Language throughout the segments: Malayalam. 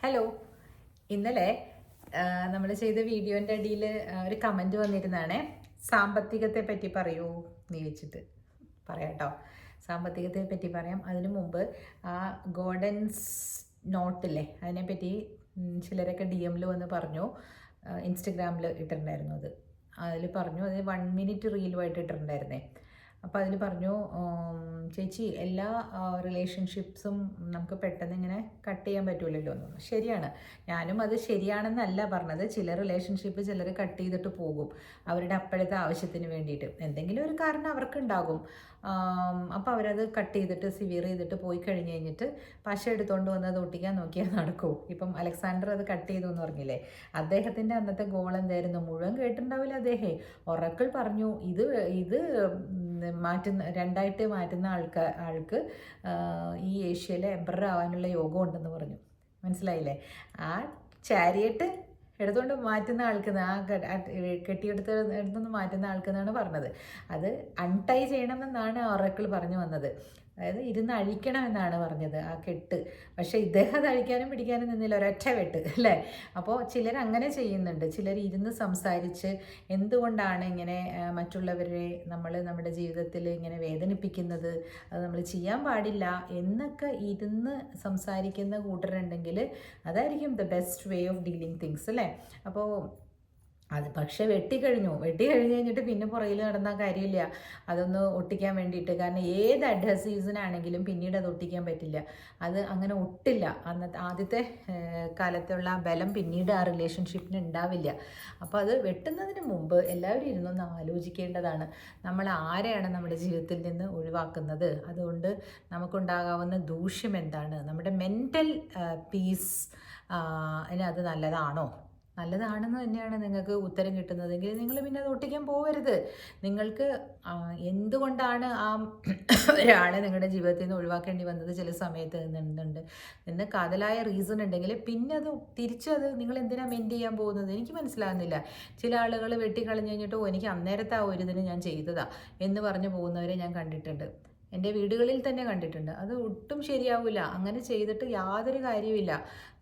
ഹലോ. ഇന്നലെ നമ്മൾ ചെയ്ത വീഡിയോൻ്റെ അടിയിൽ ഒരു കമൻറ്റ് വന്നിരുന്നാണേ, സാമ്പത്തികത്തെ പറ്റി പറയൂ എന്ന് ചോദിച്ചിട്ട്. പറയാം കേട്ടോ, സാമ്പത്തികത്തെ പറ്റി പറയാം. അതിനു മുമ്പ് ആ ഗോഡൻസ് നോട്ടില്ലേ, അതിനെപ്പറ്റി ചിലരൊക്കെ ഡി എമ്മിൽ വന്ന് പറഞ്ഞു. ഇൻസ്റ്റഗ്രാമിൽ ഇട്ടിട്ടുണ്ടായിരുന്നു. അതിൽ പറഞ്ഞു, അത് 1 മിനിറ്റ് റീലുമായിട്ട് ഇട്ടിട്ടുണ്ടായിരുന്നേ. അപ്പോൾ അതിൽ പറഞ്ഞു, ചേച്ചി എല്ലാ റിലേഷൻഷിപ്സും നമുക്ക് പെട്ടെന്ന് ഇങ്ങനെ കട്ട് ചെയ്യാൻ പറ്റൂലല്ലോ എന്ന്. ശരിയാണ്, ഞാനും അത് ശരിയാണെന്നല്ല പറഞ്ഞത്. ചില റിലേഷൻഷിപ്പ് ചിലർ കട്ട് ചെയ്തിട്ട് പോകും അവരുടെ അപ്പോഴത്തെ ആവശ്യത്തിന് വേണ്ടിയിട്ട്. എന്തെങ്കിലും ഒരു കാരണം അവർക്കുണ്ടാകും. അപ്പോൾ അവരത് കട്ട് ചെയ്തിട്ട് സിവിയർ ചെയ്തിട്ട് പോയി കഴിഞ്ഞ് കഴിഞ്ഞിട്ട് പശ എടുത്തുകൊണ്ട് വന്ന് അത് ഒട്ടിക്കാൻ നോക്കിയാൽ നടക്കൂ. ഇപ്പം അലക്സാണ്ടർ അത് കട്ട് ചെയ്തു എന്ന് പറഞ്ഞില്ലേ, അദ്ദേഹത്തിൻ്റെ അന്നത്തെ ഗോൾ എന്തായിരുന്നു മുഴുവൻ കേട്ടിട്ടുണ്ടാവില്ല അദ്ദേഹം. ഒറക്കിൾ പറഞ്ഞു, ഇത് രണ്ടായിട്ട് മാറ്റുന്ന ആൾക്ക് ഈ ഏഷ്യയിലെ എംപറർ ആവാനുള്ള യോഗം ഉണ്ടെന്ന് പറഞ്ഞു. മനസ്സിലായില്ലേ? ആ ചാരിയറ്റ് എടുത്തുകൊണ്ട് മാറ്റുന്ന കെട്ടിയെടുത്തുനിന്ന് മാറ്റുന്ന ആൾക്കെന്നാണ് പറഞ്ഞത്. അത് അൺടൈ ചെയ്യണമെന്നാണ് ഒറക്കിൾ പറഞ്ഞു വന്നത്. അതായത് ഇരുന്ന് അഴിക്കണമെന്നാണ് പറഞ്ഞത് ആ കെട്ട്. പക്ഷേ ഇദ്ദേഹം അത് അഴിക്കാനും പിടിക്കാനും നിന്നില്ല, ഒരൊറ്റ വെട്ട് അല്ലേ. അപ്പോൾ ചിലർ അങ്ങനെ ചെയ്യുന്നുണ്ട്. ചിലർ ഇരുന്ന് സംസാരിച്ച് എന്തുകൊണ്ടാണ് ഇങ്ങനെ മറ്റുള്ളവരെ നമ്മുടെ ജീവിതത്തിൽ ഇങ്ങനെ വേദനിപ്പിക്കുന്നത്, അത് നമ്മൾ ചെയ്യാൻ പാടില്ല എന്നൊക്കെ ഇരുന്ന് സംസാരിക്കുന്ന കൂട്ടരുണ്ടെങ്കിൽ അതായിരിക്കും the best way of dealing things അല്ലേ. അപ്പോൾ അത് പക്ഷേ വെട്ടിക്കഴിഞ്ഞു കഴിഞ്ഞിട്ട് പിന്നെ പുറകിൽ നടന്നാൽ കാര്യമില്ല അതൊന്ന് ഒട്ടിക്കാൻ വേണ്ടിയിട്ട്. കാരണം ഏത് അഡ്ഹസീവ്സിനാണെങ്കിലും പിന്നീട് അത് ഒട്ടിക്കാൻ പറ്റില്ല. അത് അങ്ങനെ ഒട്ടില്ല. അന്നത്തെ ആദ്യത്തെ കാലത്തുള്ള ആ ബലം പിന്നീട് ആ റിലേഷൻഷിപ്പിന് ഉണ്ടാവില്ല. അപ്പോൾ അത് വെട്ടുന്നതിന് മുമ്പ് എല്ലാവരും ഇരുന്നൊന്ന് ആലോചിക്കേണ്ടതാണ്, നമ്മൾ ആരെയാണ് നമ്മുടെ ജീവിതത്തിൽ നിന്ന് ഒഴിവാക്കുന്നത്, അതുകൊണ്ട് നമുക്കുണ്ടാകാവുന്ന ദൂഷ്യം എന്താണ്, നമ്മുടെ മെൻ്റൽ പീസ് അത് നല്ലതാണെന്ന് തന്നെയാണ് നിങ്ങൾക്ക് ഉത്തരം കിട്ടുന്നതെങ്കിൽ നിങ്ങൾ പിന്നെ അത് ഒട്ടിക്കാൻ പോകരുത്. നിങ്ങൾക്ക് എന്തുകൊണ്ടാണ് ആ ഒരാളെ നിങ്ങളുടെ ജീവിതത്തിൽ നിന്ന് ഒഴിവാക്കേണ്ടി വന്നത് ചില സമയത്ത് നിന്നുണ്ട് എന്ന് കാതലായ റീസൺ ഉണ്ടെങ്കിൽ പിന്നെ അത് തിരിച്ചത് നിങ്ങൾ എന്തിനാണ് മെൻഡ് ചെയ്യാൻ പോകുന്നത് എനിക്ക് മനസ്സിലാകുന്നില്ല. ചില ആളുകൾ വെട്ടിക്കളഞ്ഞു കഴിഞ്ഞിട്ട് എനിക്ക് അന്നേരത്തെ ആ ഒരു ഇതിന് ഞാൻ ചെയ്തതാ എന്ന് പറഞ്ഞു പോകുന്നവരെ ഞാൻ കണ്ടിട്ടുണ്ട്. എൻ്റെ വീടുകളിൽ തന്നെ കണ്ടിട്ടുണ്ട്. അത് ഒട്ടും ശരിയാവില്ല. അങ്ങനെ ചെയ്തിട്ട് യാതൊരു കാര്യവുമില്ല.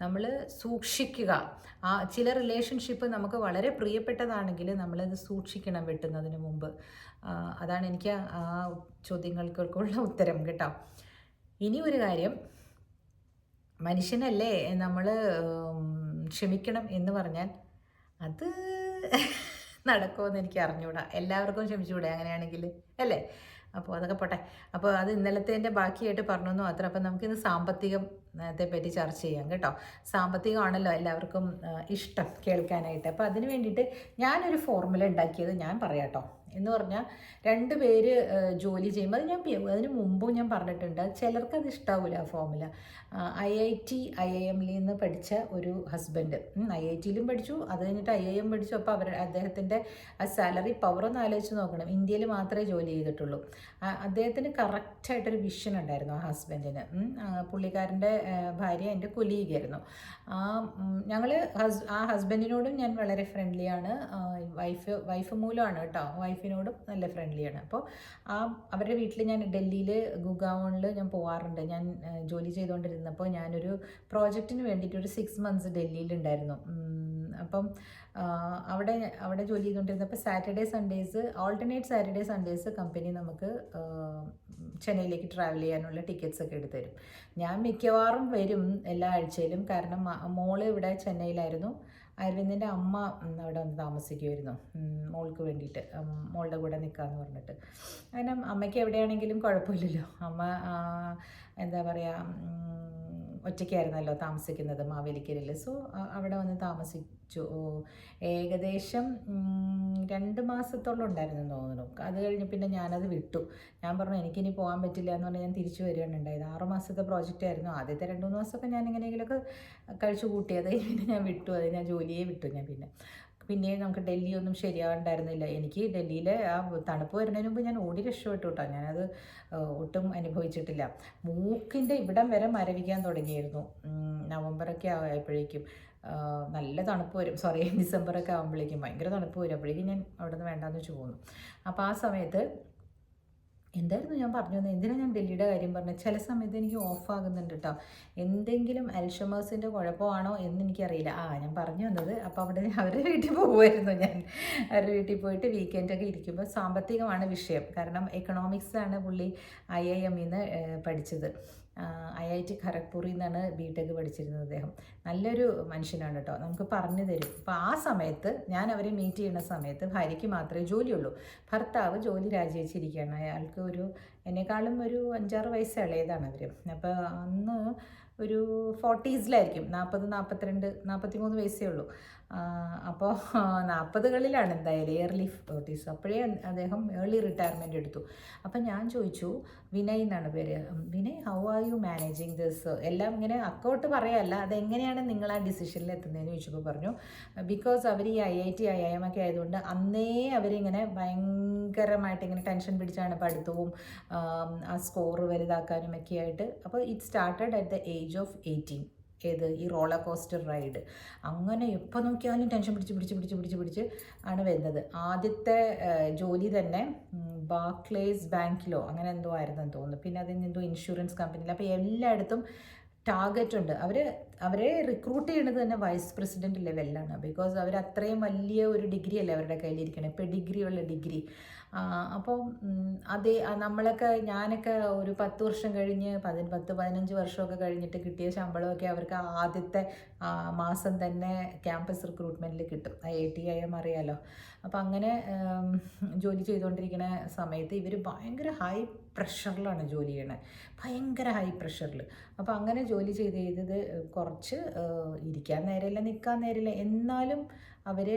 നമ്മൾ സൂക്ഷിക്കുക. ചില റിലേഷൻഷിപ്പ് നമുക്ക് വളരെ പ്രിയപ്പെട്ടതാണെങ്കിൽ നമ്മളത് സൂക്ഷിക്കണം വെട്ടുന്നതിന് മുമ്പ്. അതാണ് എനിക്ക് ആ ചോദ്യങ്ങൾക്കുള്ള ഉത്തരം കേട്ടോ. ഇനി ഒരു കാര്യം, മനുഷ്യനല്ലേ നമ്മൾ ക്ഷമിക്കണം എന്ന് പറഞ്ഞാൽ അത് നടക്കുമെന്ന് എനിക്ക് അറിഞ്ഞൂടാ. എല്ലാവർക്കും ക്ഷമിച്ചുകൂടെ അങ്ങനെയാണെങ്കിൽ അല്ലേ? അപ്പോൾ അതൊക്കെ പോട്ടെ. അപ്പോൾ അത് ഇന്നലത്തെ ബാക്കിയായിട്ട് പറഞ്ഞു മാത്രം. അപ്പോൾ നമുക്കിന്ന് സാമ്പത്തികത്തെ പറ്റി ചർച്ച ചെയ്യാം കേട്ടോ. സാമ്പത്തികമാണല്ലോ എല്ലാവർക്കും ഇഷ്ടം കേൾക്കാനായിട്ട്. അപ്പോൾ അതിന് വേണ്ടിയിട്ട് ഞാനൊരു ഫോർമുല ഉണ്ടാക്കിയത് ഞാൻ പറയാം കേട്ടോ. എന്ന് പറഞ്ഞാൽ 2 പേര് ജോലി ചെയ്യുമ്പോൾ അതിന് മുമ്പും ഞാൻ പറഞ്ഞിട്ടുണ്ട്. ചിലർക്ക് അത് ഇഷ്ടാവില്ല ആ ഫോർമുല. IIT IIMൽ നിന്ന് പഠിച്ച ഒരു ഹസ്ബൻഡ് IITയിലും പഠിച്ചു, അത് കഴിഞ്ഞിട്ട് IIM പഠിച്ചു. അപ്പോൾ അദ്ദേഹത്തിൻ്റെ ആ സാലറി പവർ ഒന്ന് ആലോചിച്ച് നോക്കണം. ഇന്ത്യയിൽ മാത്രമേ ജോലി ചെയ്തിട്ടുള്ളൂ. അദ്ദേഹത്തിന് കറക്റ്റായിട്ടൊരു വിഷൻ ഉണ്ടായിരുന്നു ആ ഹസ്ബൻഡിന്. പുള്ളിക്കാരൻ്റെ ഭാര്യ എൻ്റെ കൊലീഗായിരുന്നു. ആ ഹസ്ബൻഡിനോടും ഞാൻ വളരെ ഫ്രണ്ട്ലിയാണ്. വൈഫ് മൂലമാണ് കേട്ടോ. വൈഫിനോടും നല്ല ഫ്രണ്ട്ലിയാണ്. അപ്പോൾ അവരുടെ വീട്ടിൽ ഞാൻ ഡൽഹിയിൽ ഗുഗാവോണിൽ ഞാൻ പോകാറുണ്ട്. ഞാൻ ജോലി ചെയ്തുകൊണ്ടിരുന്നപ്പോൾ ഞാനൊരു പ്രോജക്റ്റിന് വേണ്ടിയിട്ട് ഒരു 6 months ഡൽഹിയിലുണ്ടായിരുന്നു. അപ്പം അവിടെ ജോലി ചെയ്തുകൊണ്ടിരുന്നപ്പോൾ ആൾട്ടർനേറ്റ് സാറ്റർഡേ സൺഡേസ് കമ്പനി നമുക്ക് ചെന്നൈയിലേക്ക് ട്രാവൽ ചെയ്യാനുള്ള ടിക്കറ്റ്സ് ഒക്കെ എടുത്തു തരും. ഞാൻ മിക്കവാറും വരും എല്ലാ ആഴ്ചയിലും. കാരണം മോള് ഇവിടെ ചെന്നൈയിലായിരുന്നു. അരവിന്ദിൻ്റെ അമ്മ അവിടെ വന്ന് താമസിക്കുമായിരുന്നു മോൾക്ക് വേണ്ടിയിട്ട്, മോളുടെ കൂടെ നിൽക്കാമെന്ന് പറഞ്ഞിട്ട്. അങ്ങനെ അമ്മയ്ക്ക് എവിടെയാണെങ്കിലും കുഴപ്പമില്ലല്ലോ. അമ്മ എന്താ പറയുക, ഒറ്റയ്ക്കായിരുന്നല്ലോ താമസിക്കുന്നത് മാവേലിക്കരയിൽ. സോ അവിടെ വന്ന് താമസിച്ചു. ഏകദേശം 2 മാസത്തോളം ഉണ്ടായിരുന്നു തോന്നുന്നു. അത് കഴിഞ്ഞ് പിന്നെ ഞാനത് വിട്ടു. ഞാൻ പറഞ്ഞു എനിക്കിനി പോകാൻ പറ്റില്ല എന്ന് പറഞ്ഞാൽ ഞാൻ തിരിച്ചു വരികയാണ് ഉണ്ടായത്. 6 മാസത്തെ പ്രോജക്റ്റ് ആയിരുന്നു. ആദ്യത്തെ 2-3 മാസമൊക്കെ ഞാൻ എങ്ങനെയെങ്കിലുമൊക്കെ കഴിച്ചു കൂട്ടിയത്. പിന്നെ ഞാൻ വിട്ടു. അത് ഞാൻ ജോലിയെ വിട്ടു. ഞാൻ പിന്നെ നമുക്ക് ഡൽഹി ഒന്നും ശരിയാവുണ്ടായിരുന്നില്ല. എനിക്ക് ഡൽഹിയിലെ ആ തണുപ്പ് വരുന്നതിന് മുമ്പ് ഞാൻ ഓടി രക്ഷപ്പെട്ടു കേട്ടോ. ഞാനത് ഒട്ടും അനുഭവിച്ചിട്ടില്ല. മൂക്കിൻ്റെ ഇവിടം വരെ മരവിക്കാൻ തുടങ്ങിയായിരുന്നു. നവംബറൊക്കെ ആയപ്പോഴേക്കും നല്ല തണുപ്പ് വരും. ഡിസംബറൊക്കെ ആകുമ്പോഴേക്കും ഭയങ്കര തണുപ്പ് വരും. അപ്പോഴേക്കും ഞാൻ അവിടെ നിന്ന് വേണ്ടാന്ന് വെച്ച് പോന്നു. അപ്പോൾ ആ സമയത്ത് എന്തായിരുന്നു ഞാൻ പറഞ്ഞു വന്നത്, എന്തിനാണ് ഞാൻ ഡൽഹിയുടെ കാര്യം പറഞ്ഞത്? ചില സമയത്ത് എനിക്ക് ഓഫ് ആകുന്നുണ്ട് കേട്ടോ. എന്തെങ്കിലും അൽഷമേഴ്സിൻ്റെ കുഴപ്പമാണോ എന്ന് എനിക്കറിയില്ല. ഞാൻ പറഞ്ഞു വന്നത്, അപ്പോൾ അവിടെ അവരുടെ വീട്ടിൽ പോകുമായിരുന്നു ഞാൻ. അവരുടെ വീട്ടിൽ പോയിട്ട് വീക്കെൻഡൊക്കെ ഇരിക്കുമ്പോൾ സാമ്പത്തികമാണ് വിഷയം. കാരണം എക്കണോമിക്സാണ് പുള്ളി IIM പഠിച്ചത്. IIT ഖരഗ്പൂരിൽ നിന്നാണ് BTech പഠിച്ചിരുന്നത് അദ്ദേഹം. നല്ലൊരു മനുഷ്യനാണ് കേട്ടോ, നമുക്ക് പറഞ്ഞു തരും. അപ്പോൾ ആ സമയത്ത് ഞാൻ അവരെ മീറ്റ് ചെയ്യുന്ന സമയത്ത് ഭാര്യയ്ക്ക് മാത്രമേ ജോലിയുള്ളൂ. ഭർത്താവ് ജോലി രാജിവെച്ചിരിക്കുകയാണ്. അയാൾക്ക് എന്നെക്കാളും ഒരു 5-6 വയസ്സ് ഇളയതാണ് അവർ. അപ്പോൾ അന്ന് ഒരു 40s-ലായിരിക്കും, 40, 42, 43 വയസ്സേ ഉള്ളൂ. അപ്പോൾ 40കളിലാണ് എന്തായാലും, ഇയർലി 40s. അപ്പോഴേ അദ്ദേഹം ഏർലി റിട്ടയർമെൻറ്റ് എടുത്തു. അപ്പം ഞാൻ ചോദിച്ചു, വിനയ് എന്നാണ് പേര്, Vinay how are you managing this? എല്ലാം ഇങ്ങനെ അക്കൗട്ട് പറയാമല്ല, അതെങ്ങനെയാണ് നിങ്ങൾ ആ ഡിസിഷനിൽ എത്തുന്നതെന്ന് ചോദിച്ചപ്പോൾ പറഞ്ഞു, ബിക്കോസ് അവർ ഈ IIT IIM ഒക്കെ ആയതുകൊണ്ട് അന്നേ അവരിങ്ങനെ ഭയങ്കരമായിട്ട് ഇങ്ങനെ ടെൻഷൻ പിടിച്ചാണ് പഠിത്തവും ആ സ്കോർ വലുതാക്കാനും ഒക്കെ ആയിട്ട്. അപ്പോൾ it started at the age of 18. ഈ റോളർ കോസ്റ്റർ റൈഡ്. അങ്ങനെ എപ്പോൾ നോക്കിയാലും ടെൻഷൻ പിടിച്ച് ആണ് വരുന്നത്. ആദ്യത്തെ ജോലി തന്നെ ബാർക്ലേസ് ബാങ്കിലോ അങ്ങനെ എന്തോ ആയിരുന്നെന്ന് തോന്നുന്നു. പിന്നെ അതിന് എന്തോ ഇൻഷുറൻസ് കമ്പനിയിൽ. അപ്പോൾ എല്ലായിടത്തും ടാർഗറ്റ് ഉണ്ട്. അവരെ റിക്രൂട്ട് ചെയ്യുന്നത് തന്നെ വൈസ് പ്രസിഡൻറ്റ് ലെവലിലാണ്. ബിക്കോസ് അവർ അത്രയും വലിയ ഒരു ഡിഗ്രി അല്ലേ അവരുടെ കയ്യിലിരിക്കണേ, പെഡിഗ്രി ഉള്ള ഡിഗ്രി. അപ്പോൾ ഞാനൊക്കെ ഒരു 10 വർഷം കഴിഞ്ഞ് 10-15 വർഷമൊക്കെ കഴിഞ്ഞിട്ട് കിട്ടിയ ശമ്പളമൊക്കെ അവർക്ക് ആദ്യത്തെ മാസം തന്നെ ക്യാമ്പസ് റിക്രൂട്ട്മെൻറ്റിൽ കിട്ടും. IIT IIM അറിയാലോ. അപ്പോൾ അങ്ങനെ ജോലി ചെയ്തുകൊണ്ടിരിക്കുന്ന സമയത്ത് ഇവർ ഭയങ്കര ഹൈ പ്രഷറിലാണ് ജോലി ചെയ്യണത്, ഭയങ്കര ഹൈ പ്രഷറിൽ. അപ്പോൾ അങ്ങനെ ജോലി ചെയ്ത് കുറച്ച് ഇരിക്കാൻ നേരമില്ല, നിൽക്കാൻ നേരമില്ല. എന്നാലും അവർ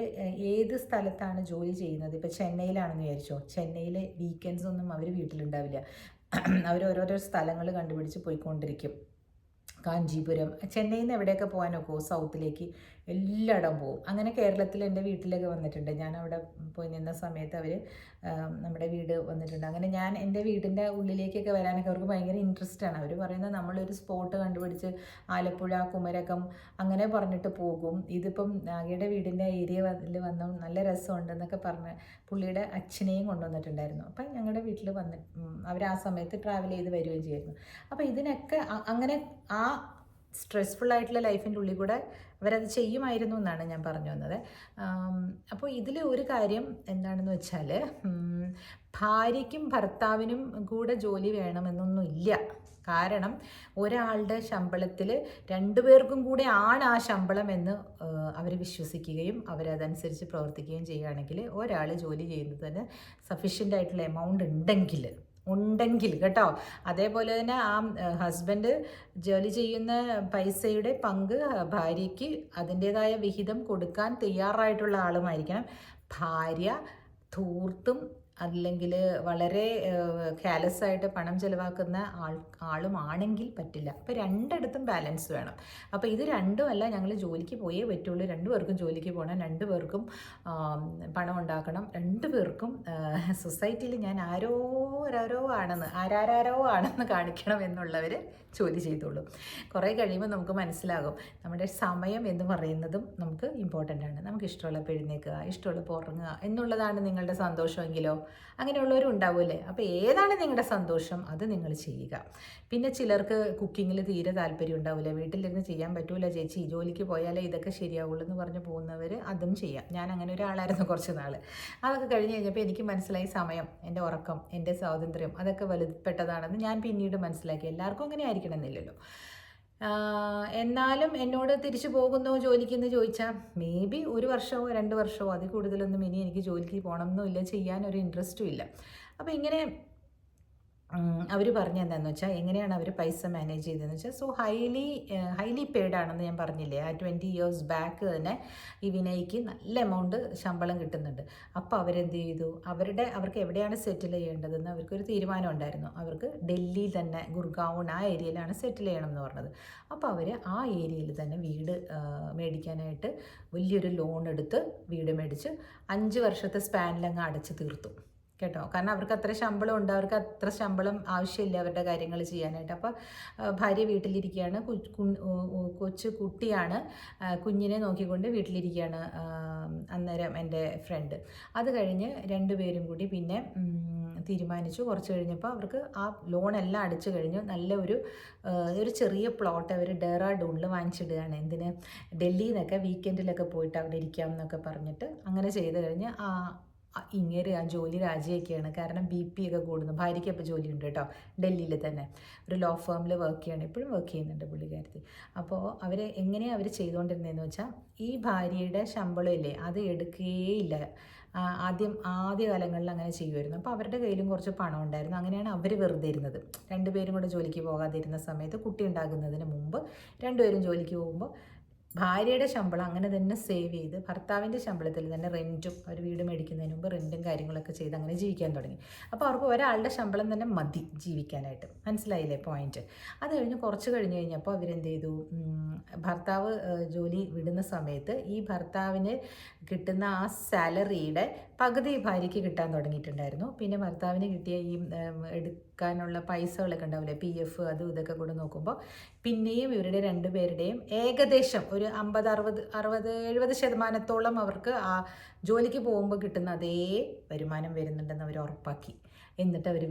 ഏത് സ്ഥലത്താണ് ജോലി ചെയ്യുന്നത്, ഇപ്പോൾ ചെന്നൈയിലാണെന്ന് വിചാരിച്ചോ, ചെന്നൈയിലെ വീക്കെൻഡ്സ് ഒന്നും അവർ വീട്ടിലുണ്ടാവില്ല. അവർ ഓരോരോ സ്ഥലങ്ങൾ കണ്ടുപിടിച്ച് പോയിക്കൊണ്ടിരിക്കും. കാഞ്ചീപുരം, ചെന്നൈയിൽ നിന്ന് എവിടെയൊക്കെ പോകാൻ നോക്കുമോ, സൗത്തിലേക്ക് എല്ലായിടം പോവും. അങ്ങനെ കേരളത്തിൽ എൻ്റെ വീട്ടിലൊക്കെ വന്നിട്ടുണ്ട്. ഞാൻ അവിടെ പോയി നിന്ന സമയത്ത് അവർ നമ്മുടെ വീട് വന്നിട്ടുണ്ട്. അങ്ങനെ ഞാൻ എൻ്റെ വീടിൻ്റെ ഉള്ളിലേക്കൊക്കെ വരാനൊക്കെ അവർക്ക് ഭയങ്കര ഇൻട്രസ്റ്റാണ്. അവർ പറയുന്നത് നമ്മളൊരു സ്പോട്ട് കണ്ടുപിടിച്ച് ആലപ്പുഴ, കുമരകം അങ്ങനെ പറഞ്ഞിട്ട് പോകും. ഇതിപ്പം നാഗയുടെ വീടിൻ്റെ ഏരിയയിൽ വന്ന നല്ല രസമുണ്ടെന്നൊക്കെ പറഞ്ഞ് പുള്ളിയുടെ അച്ഛനെയും കൊണ്ടുവന്നിട്ടുണ്ടായിരുന്നു. അപ്പം ഞങ്ങളുടെ വീട്ടിൽ അവർ ആ സമയത്ത് ട്രാവൽ ചെയ്ത് വരികയും ചെയ്യുമായിരുന്നു. അപ്പോൾ ഇതിനൊക്കെ അങ്ങനെ ആ സ്ട്രെസ്ഫുള്ളായിട്ടുള്ള ലൈഫിൻ്റെ ഉള്ളിൽ കൂടെ അവരത് ചെയ്യുമായിരുന്നു എന്നാണ് ഞാൻ പറഞ്ഞു വന്നത്. അപ്പോൾ ഇതിൽ ഒരു കാര്യം എന്താണെന്ന് വെച്ചാൽ, ഭാര്യയ്ക്കും ഭർത്താവിനും കൂടെ ജോലി വേണമെന്നൊന്നുമില്ല. കാരണം ഒരാളുടെ ശമ്പളത്തിൽ 2 പേർക്കും കൂടെ ആണ് ആ ശമ്പളം എന്ന് അവർ വിശ്വസിക്കുകയും അവരതനുസരിച്ച് പ്രവർത്തിക്കുകയും ചെയ്യുകയാണെങ്കിൽ ഒരാൾ ജോലി ചെയ്യുന്നതിന് സഫീഷ്യൻ്റ് ആയിട്ടുള്ള എമൗണ്ട് ഉണ്ടെങ്കിൽ കേട്ടോ. അതേപോലെ തന്നെ ആ ഹസ്ബൻഡ് ജോലി ചെയ്യുന്ന പൈസയുടെ പങ്ക് ഭാര്യയ്ക്ക് അതിൻ്റേതായ വിഹിതം കൊടുക്കാൻ തയ്യാറായിട്ടുള്ള ആളുമായിരിക്കണം. ഭാര്യ ധൂർത്തും അല്ലെങ്കിൽ വളരെ കെയർലെസ്സായിട്ട് പണം ചിലവാക്കുന്ന ആളുമാണെങ്കിൽ പറ്റില്ല. അപ്പോൾ രണ്ടിടത്തും ബാലൻസ് വേണം. അപ്പോൾ ഇത് രണ്ടുമല്ല, ഞങ്ങൾ ജോലിക്ക് പോയേ പറ്റുള്ളൂ, 2 പേർക്കും ജോലിക്ക് പോകണം, 2 പേർക്കും പണം ഉണ്ടാക്കണം, 2 പേർക്കും സൊസൈറ്റിയിൽ ഞാൻ ആരോ ആണെന്ന് കാണിക്കണം എന്നുള്ളവർ ജോലി ചെയ്തോളൂ. കുറേ കഴിയുമ്പോൾ നമുക്ക് മനസ്സിലാകും നമ്മുടെ സമയം എന്ന് പറയുന്നതും നമുക്ക് ഇമ്പോർട്ടൻ്റ് ആണ്. നമുക്ക് ഇഷ്ടമുള്ളപ്പോൾ എഴുന്നേൽക്കുക, ഇഷ്ടമുള്ളപ്പോൾ ഉറങ്ങുക എന്നുള്ളതാണ് നിങ്ങളുടെ സന്തോഷമെങ്കിലോ, അങ്ങനെയുള്ളവരും ഉണ്ടാവുമല്ലേ. അപ്പോൾ ഏതാണ് നിങ്ങളുടെ സന്തോഷം അത് നിങ്ങൾ ചെയ്യുക. പിന്നെ ചിലർക്ക് കുക്കിങ്ങിൽ തീരെ താല്പര്യം ഉണ്ടാവില്ല, വീട്ടിലിരുന്ന് ചെയ്യാൻ പറ്റൂല ചേച്ചി, ജോലിക്ക് പോയാലേ ഇതൊക്കെ ശരിയാവുള്ളൂ എന്ന് പറഞ്ഞ് പോകുന്നവർ അതും ചെയ്യാം. ഞാൻ അങ്ങനെ ഒരാളായിരുന്നു കുറച്ച് നാൾ. അതൊക്കെ കഴിഞ്ഞ് കഴിഞ്ഞപ്പോൾ എനിക്ക് മനസ്സിലായി സമയം, എൻ്റെ ഉറക്കം, എൻ്റെ സ്വാതന്ത്ര്യം അതൊക്കെ വലുപ്പെട്ടതാണെന്ന് ഞാൻ പിന്നീട് മനസ്സിലാക്കി. എല്ലാവർക്കും അങ്ങനെ ആയിരിക്കണമെന്നില്ലല്ലോ. എന്നാലും എന്നോട് തിരിച്ചു പോകുന്നോ ജോലിക്കെന്ന് ചോദിച്ചാൽ മേ ബി 1 വർഷമോ 2 വർഷമോ അതിൽ കൂടുതലൊന്നും ഇനി എനിക്ക് ജോലിക്ക് പോകണമെന്നില്ല, ചെയ്യാനൊരു ഇൻട്രസ്റ്റും ഇല്ല. അപ്പോൾ ഇങ്ങനെ അവർ പറഞ്ഞ എന്താണെന്ന് വെച്ചാൽ, എങ്ങനെയാണ് അവർ പൈസ മാനേജ് ചെയ്തതെന്ന് വെച്ചാൽ, സോ ഹൈലി പെയ്ഡ് ആണെന്ന് ഞാൻ പറഞ്ഞില്ലേ, ആ 20 years ബാക്ക് തന്നെ ഈ വിനയ്ക്ക് നല്ല എമൗണ്ട് ശമ്പളം കിട്ടുന്നുണ്ട്. അപ്പോൾ അവരെന്ത് ചെയ്തു, അവർക്ക് എവിടെയാണ് സെറ്റിൽ ചെയ്യേണ്ടതെന്ന് അവർക്കൊരു തീരുമാനം ഉണ്ടായിരുന്നു. അവർക്ക് ഡൽഹിയിൽ തന്നെ, ഗുർഗാവൺ ആ ഏരിയയിലാണ് സെറ്റിൽ ചെയ്യണം എന്ന് പറഞ്ഞത്. അപ്പോൾ അവർ ആ ഏരിയയിൽ തന്നെ വീട് മേടിക്കാനായിട്ട് വലിയൊരു ലോൺ എടുത്ത് വീട് മേടിച്ച് 5 വർഷത്തെ സ്പാനിലങ്ങ് അടച്ച് തീർത്തു കേട്ടോ. കാരണം അവർക്ക് അത്ര ശമ്പളം ഉണ്ട്, അവർക്ക് അത്ര ശമ്പളം ആവശ്യമില്ല അവരുടെ കാര്യങ്ങൾ ചെയ്യാനായിട്ട്. അപ്പോൾ ഭാര്യ വീട്ടിലിരിക്കുകയാണ്, കൊച്ചു കുട്ടിയാണ്, കുഞ്ഞിനെ നോക്കിക്കൊണ്ട് വീട്ടിലിരിക്കുകയാണ് അന്നേരം എൻ്റെ ഫ്രണ്ട്. അത് കഴിഞ്ഞ് 2 പേരും കൂടി പിന്നെ തീരുമാനിച്ചു. കുറച്ച് കഴിഞ്ഞപ്പോൾ അവർക്ക് ആ ലോണെല്ലാം അടച്ചു കഴിഞ്ഞു. നല്ല ഒരു ചെറിയ പ്ലോട്ട് അവർ ഡെറാഡൂണിൽ വാങ്ങിച്ചിടുകയാണ്. എന്തിന്, ഡൽഹിയിൽ നിന്നൊക്കെ വീക്കെൻഡിലൊക്കെ പോയിട്ട് അവിടെ ഇരിക്കാം എന്നൊക്കെ പറഞ്ഞിട്ട് അങ്ങനെ ചെയ്ത് കഴിഞ്ഞ് ഇങ്ങേര് ആ ജോലി രാജിയൊക്കെയാണ്. കാരണം BP ഒക്കെ കൂടുന്നു. ഭാര്യയ്ക്ക് അപ്പോൾ ജോലിയുണ്ട് കേട്ടോ, ഡൽഹിയിൽ തന്നെ ഒരു ലോ ഫേമിൽ വർക്ക് ചെയ്യാണ്, ഇപ്പോഴും വർക്ക് ചെയ്യുന്നുണ്ട് പുള്ളിക്കാരത്തി. അപ്പോൾ എങ്ങനെയാണ് അവർ ചെയ്തുകൊണ്ടിരുന്നതെന്ന് വെച്ചാൽ, ഈ ഭാര്യയുടെ ശമ്പളം ഇല്ലേ അത് എടുക്കുകയില്ല. ആദ്യ കാലങ്ങളിൽ അങ്ങനെ ചെയ്യുമായിരുന്നു. അപ്പോൾ അവരുടെ കയ്യിലും കുറച്ച് പണം ഉണ്ടായിരുന്നു. അങ്ങനെയാണ് അവർ വെറുതെ ഇരുന്നത്. രണ്ടുപേരും കൂടെ ജോലിക്ക് പോകാതിരുന്ന സമയത്ത്, കുട്ടി ഉണ്ടാകുന്നതിന് മുമ്പ് രണ്ടുപേരും ജോലിക്ക് പോകുമ്പോൾ ഭാര്യയുടെ ശമ്പളം അങ്ങനെ തന്നെ സേവ് ചെയ്ത് ഭർത്താവിൻ്റെ ശമ്പളത്തിൽ തന്നെ റെൻറ്റും, ഒരു വീട് മേടിക്കുന്നതിന് മുമ്പ് റെൻറ്റും കാര്യങ്ങളൊക്കെ ചെയ്ത് അങ്ങനെ ജീവിക്കാൻ തുടങ്ങി. അപ്പോൾ അവർക്ക് ഒരാളുടെ ശമ്പളം തന്നെ മതി ജീവിക്കാനായിട്ട്. മനസ്സിലായില്ലേ പോയിന്റ്? അത് കഴിഞ്ഞ് കുറച്ച് കഴിഞ്ഞപ്പോൾ അവരെന്ത് ചെയ്തു, ഭർത്താവ് ജോലി വിടുന്ന സമയത്ത് ഈ ഭർത്താവിന് കിട്ടുന്ന ആ സാലറിയുടെ പകുതി ഭാര്യയ്ക്ക് കിട്ടാൻ തുടങ്ങിയിട്ടുണ്ടായിരുന്നു. പിന്നെ ഭർത്താവിന് കിട്ടിയ ഈ എടുക്കാനുള്ള പൈസകളൊക്കെ ഉണ്ടാവില്ലേ, PF അതും ഇതൊക്കെ കൂടെ നോക്കുമ്പോൾ പിന്നെയും ഇവരുടെ രണ്ടുപേരുടെയും ഏകദേശം ഒരു 50-60-70% അവർക്ക് ആ ജോലിക്ക് പോകുമ്പോൾ കിട്ടുന്ന അതേ വരുമാനം വരുന്നുണ്ടെന്ന് അവർ ഉറപ്പാക്കി. എന്നിട്ട് അവർ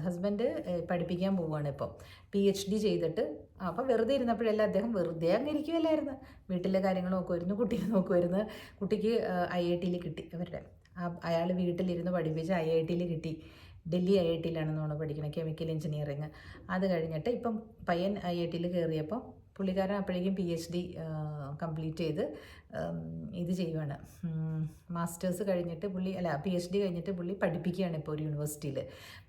ഹസ്ബൻഡ് പഠിപ്പിക്കാൻ പോവുകയാണ് ഇപ്പോൾ, PhD ചെയ്തിട്ട്. അപ്പോൾ വെറുതെ ഇരുന്നപ്പോഴെല്ലാം അദ്ദേഹം വെറുതെ അങ്ങ് ഇരിക്കുമല്ലായിരുന്നു, വീട്ടിലെ കാര്യങ്ങൾ നോക്കുമായിരുന്നു, കുട്ടീനെ നോക്കുമായിരുന്നു. കുട്ടിക്ക് IIT കിട്ടി. അയാൾ വീട്ടിലിരുന്ന് പഠിപ്പിച്ച് IIT കിട്ടി. ഡൽഹി IIT പഠിക്കുന്നത്, കെമിക്കൽ എഞ്ചിനീയറിങ്. അത് കഴിഞ്ഞിട്ട് ഇപ്പം പയ്യൻ IIT കയറിയപ്പോൾ പുള്ളിക്കാരൻ അപ്പോഴേക്കും PhD കംപ്ലീറ്റ് ചെയ്ത് ഇത് ചെയ്യുവാണ്. മാസ്റ്റേഴ്സ് കഴിഞ്ഞിട്ട് PhD കഴിഞ്ഞിട്ട് പുള്ളി പഠിപ്പിക്കുകയാണ് ഇപ്പോൾ ഒരു യൂണിവേഴ്സിറ്റിയിൽ.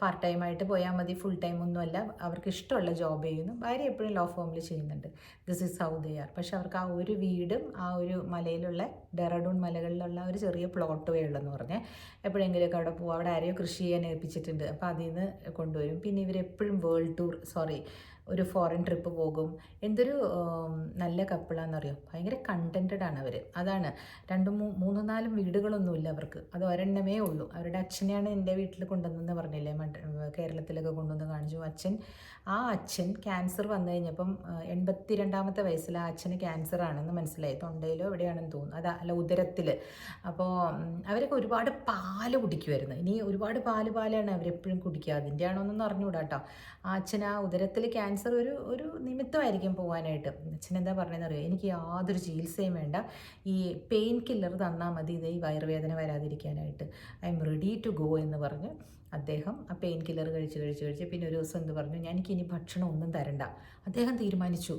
പാർട്ട് ടൈമായിട്ട് പോയാൽ മതി, ഫുൾ ടൈം ഒന്നുമല്ല. അവർക്ക് ഇഷ്ടമുള്ള ജോബ് ചെയ്യുന്നു. ഭാര്യ എപ്പോഴും ലോ ഫോമിൽ ചെയ്യുന്നുണ്ട്. This is how they are. പക്ഷെ അവർക്ക് ആ ഒരു വീടും ആ ഒരു മലയിലുള്ള ഡെറാഡൂൺ മലകളിലുള്ള ഒരു ചെറിയ പ്ലോട്ടുമേ ഉള്ളെന്ന് പറഞ്ഞാൽ, എപ്പോഴെങ്കിലുമൊക്കെ അവിടെ പോകും. അവിടെ ആരെയോ കൃഷി ചെയ്യാൻ ഏൽപ്പിച്ചിട്ടുണ്ട്, അപ്പോൾ അതിൽ നിന്ന് കൊണ്ടുവരും. പിന്നെ ഇവരെപ്പോഴും ഒരു ഫോറിൻ ട്രിപ്പ് പോകും. എന്തൊരു നല്ല കപ്പിളാണെന്നറിയോ, ഭയങ്കര കണ്ടൻറ്റഡാണ് അവർ. അതാണ് 2-3-4 വീടുകളൊന്നുമില്ല അവർക്ക്, അത് ഒരെണ്ണമേ ഉള്ളൂ. അവരുടെ അച്ഛനെയാണ് എൻ്റെ വീട്ടിൽ കൊണ്ടുവന്നെന്ന് പറഞ്ഞില്ലേ, കേരളത്തിലൊക്കെ കൊണ്ടുവന്ന് കാണിച്ചു. അച്ഛൻ ക്യാൻസർ വന്നു കഴിഞ്ഞപ്പം 82ാമത്തെ വയസ്സിൽ ആ അച്ഛന് ക്യാൻസറാണെന്ന് മനസ്സിലായി. തൊണ്ടയിലോ എവിടെയാണെന്ന് തോന്നുന്നു, അല്ല ഉദരത്തിൽ. അപ്പോൾ അവരൊക്കെ ഒരുപാട് പാല് കുടിക്കുമായിരുന്നു. ഇനി ഒരുപാട് പാലാണ് അവരെപ്പോഴും കുടിക്കുക. അതിൻ്റെ ആണോന്നൊന്നും അറിഞ്ഞുകൂടാ കേട്ടോ. ആ അച്ഛൻ ആ ഉദരത്തിൽ ക്യാൻസർ ഒരു നിമിത്തമായിരിക്കും പോകാനായിട്ട്. അച്ഛൻ എന്താ പറഞ്ഞതെന്ന് അറിയോ, എനിക്ക് യാതൊരു ചികിത്സയും വേണ്ട, ഈ പെയിൻ കില്ലർ തന്നാൽ മതി ഈ വയറുവേദന വരാതിരിക്കാനായിട്ട്. I am ready to go എന്ന് പറഞ്ഞ് അദ്ദേഹം ആ പെയിൻ കില്ലർ കഴിച്ച് പിന്നെ ഒരു ദിവസം എന്ത് പറഞ്ഞു, എനിക്കിനി ഭക്ഷണം ഒന്നും തരണ്ട. അദ്ദേഹം തീരുമാനിച്ചു